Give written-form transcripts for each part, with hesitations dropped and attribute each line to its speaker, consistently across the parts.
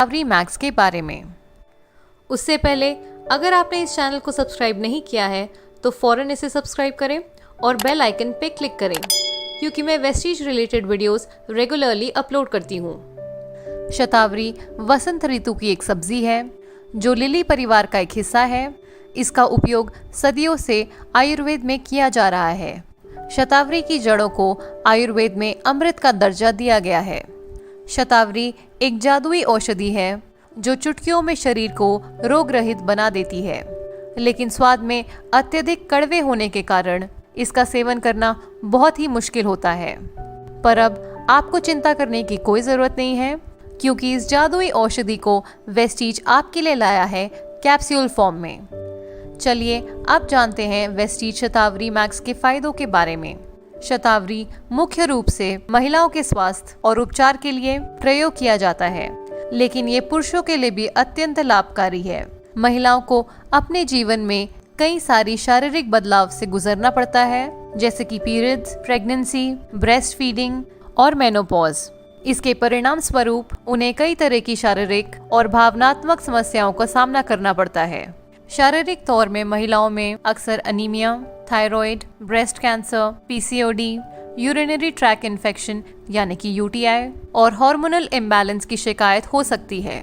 Speaker 1: शतावरी max के बारे में। उससे पहले अगर आपने इस चैनल को सब्सक्राइब नहीं किया है तो फ़ौरन इसे सब्सक्राइब करें और बेल आइकन पे क्लिक करें, क्योंकि मैं Vestige related videos regularly upload करती हूँ। शतावरी वसंत ऋतु की एक सब्जी है जो लिली परिवार का एक हिस्सा है। इसका उपयोग सदियों से आयुर्वेद में किया जा रहा है। शतावरी की जड़ों को आयुर्वेद में अमृत का दर्जा दिया गया है। शतावरी एक जादुई औषधि है जो चुटकियों में शरीर को रोग रहित बना देती है, लेकिन स्वाद में अत्यधिक कड़वे होने के कारण इसका सेवन करना बहुत ही मुश्किल होता है। पर अब आपको चिंता करने की कोई ज़रूरत नहीं है, क्योंकि इस जादुई औषधि को वेस्टीज आपके लिए लाया है कैप्सूल फॉर्म में। चलिए अब जानते हैं वेस्टीज शतावरी मैक्स के फायदों के बारे में। शतावरी मुख्य रूप से महिलाओं के स्वास्थ्य और उपचार के लिए प्रयोग किया जाता है, लेकिन ये पुरुषों के लिए भी अत्यंत लाभकारी है। महिलाओं को अपने जीवन में कई सारी शारीरिक बदलाव से गुजरना पड़ता है, जैसे कि पीरियड्स, प्रेगनेंसी, ब्रेस्ट फीडिंग और मेनोपॉज। इसके परिणाम स्वरूप उन्हें कई तरह की शारीरिक और भावनात्मक समस्याओं का सामना करना पड़ता है। शारीरिक तौर में महिलाओं में अक्सर anaemia, thyroid, breast cancer, PCOD, urinary track infection यानी कि यूटीआई और हार्मोनल इम्बैलेंस की शिकायत हो सकती है।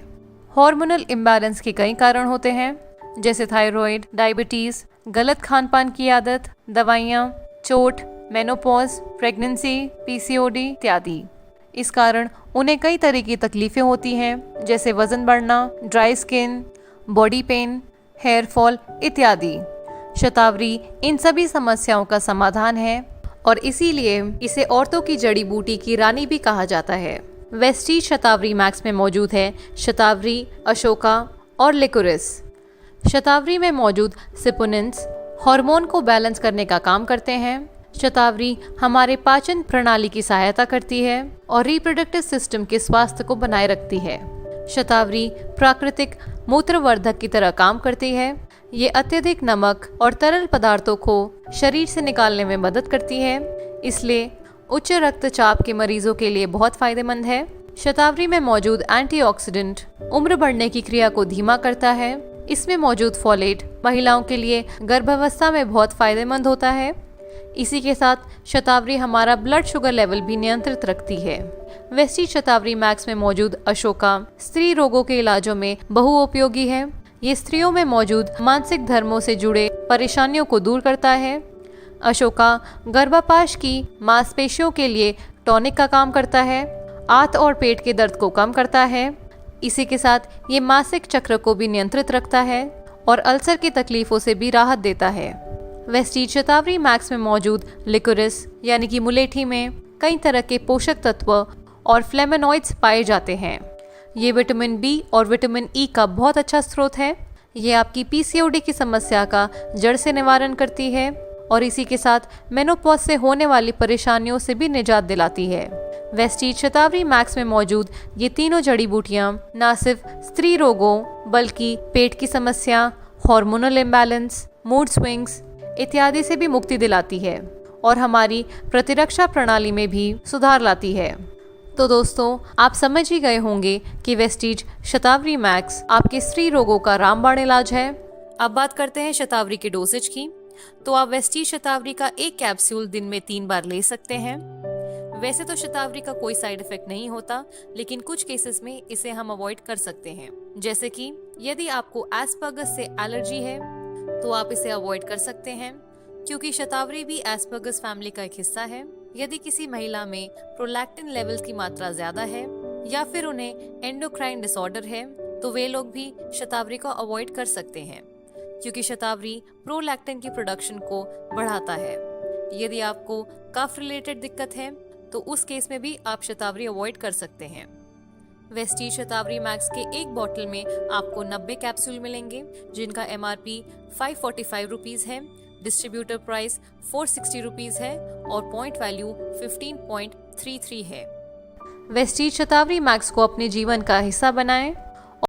Speaker 1: हार्मोनल इम्बैलेंस के कई कारण होते हैं, जैसे थायराइड, डायबिटीज, गलत खान पान की आदत, दवाइयाँ, चोट, मेनोपॉज, प्रेगनेंसी, पीसीओडी इत्यादि। इस कारण उन्हें कई तरह की तकलीफें होती हैं, जैसे वजन बढ़ना, dry skin, body pain, hair fall इत्यादि। शतावरी इन सभी समस्याओं का समाधान है और इसीलिए इसे औरतों की जड़ी बूटी की रानी भी कहा जाता है। वेस्टीज शतावरी मैक्स में मौजूद है शतावरी, अशोका और लिकोरिस। शतावरी में मौजूद सिपोनिन्स हार्मोन को बैलेंस करने का काम करते हैं। शतावरी हमारे पाचन प्रणाली की सहायता करती है और रिप्रोडक्टिव सिस्टम के स्वास्थ्य को बनाए रखती है। शतावरी प्राकृतिक मूत्रवर्धक की तरह काम करती है। ये अत्यधिक नमक और तरल पदार्थों को शरीर से निकालने में मदद करती है, इसलिए उच्च रक्तचाप के मरीजों के लिए बहुत फायदेमंद है। शतावरी में मौजूद एंटीऑक्सीडेंट उम्र बढ़ने की क्रिया को धीमा करता है। इसमें मौजूद फोलेट महिलाओं के लिए गर्भावस्था में बहुत फायदेमंद होता है। इसी के साथ शतावरी हमारा ब्लड शुगर लेवल भी नियंत्रित रखती है। वेस्टीज शतावरी मैक्स में मौजूद अशोका स्त्री रोगों के इलाजों में बहुउपयोगी है। ये स्त्रियों में मौजूद मानसिक धर्मों से जुड़े परेशानियों को दूर करता है। अशोका गर्भापाश की मांसपेशियों के लिए टॉनिक का काम करता है, आंत और पेट के दर्द को कम करता है। इसी के साथ ये मासिक चक्र को भी नियंत्रित रखता है और अल्सर की तकलीफों से भी राहत देता है। वेस्टीज शतावरी मैक्स में मौजूद लिकोरिस यानी कि मुलेठी में कई तरह के पोषक तत्व और फ्लेवोनॉइड्स पाए जाते हैं। ये विटामिन बी और विटामिन ई का बहुत अच्छा स्रोत है। ये आपकी पीसीओडी की समस्या का जड़ से निवारण करती है और इसी के साथ मेनोपॉज से होने वाली परेशानियों से भी निजात दिलाती है। वेस्टीज शतावरी मैक्स में मौजूद ये तीनों जड़ी बूटियाँ न सिर्फ स्त्री रोगों बल्कि पेट की समस्या, हार्मोनल इम्बैलेंस, मूड स्विंग्स इत्यादि से भी मुक्ति दिलाती है और हमारी प्रतिरक्षा प्रणाली में भी सुधार लाती है। तो दोस्तों, आप समझ ही गए होंगे कि वेस्टीज शतावरी मैक्स आपके स्त्री रोगों का रामबाण इलाज है। अब बात करते हैं शतावरी के डोसेज की। तो आप वेस्टीज शतावरी का एक कैप्सूल दिन में 3 बार ले सकते हैं। वैसे तो शतावरी का कोई साइड इफेक्ट नहीं होता, लेकिन कुछ केसेस में इसे हम अवॉइड कर सकते हैं, जैसे कि यदि आपको एस्पर्गस से एलर्जी है तो आप इसे अवॉइड कर सकते हैं, क्योंकि शतावरी भी एस्पर्गस फैमिली का एक हिस्सा है। यदि किसी महिला में प्रोलैक्टिन लेवल्स की मात्रा ज्यादा है या फिर उन्हें एंडोक्राइन डिसऑर्डर है तो वे लोग भी शतावरी को अवॉइड कर सकते हैं, क्योंकि शतावरी प्रोलैक्टिन की प्रोडक्शन को बढ़ाता है। यदि आपको कफ रिलेटेड दिक्कत है तो उस केस में भी आप शतावरी अवॉइड कर सकते हैं। वेस्टीज शतावरी मैक्स के एक बॉटल में आपको 90 कैप्सूल मिलेंगे, जिनका MRP 545 रुपीज है, डिस्ट्रीब्यूटर प्राइस 460 रुपीज है और पॉइंट वैल्यू 15.33 है। वेस्टीज शतावरी मैक्स को अपने जीवन का हिस्सा बनाएं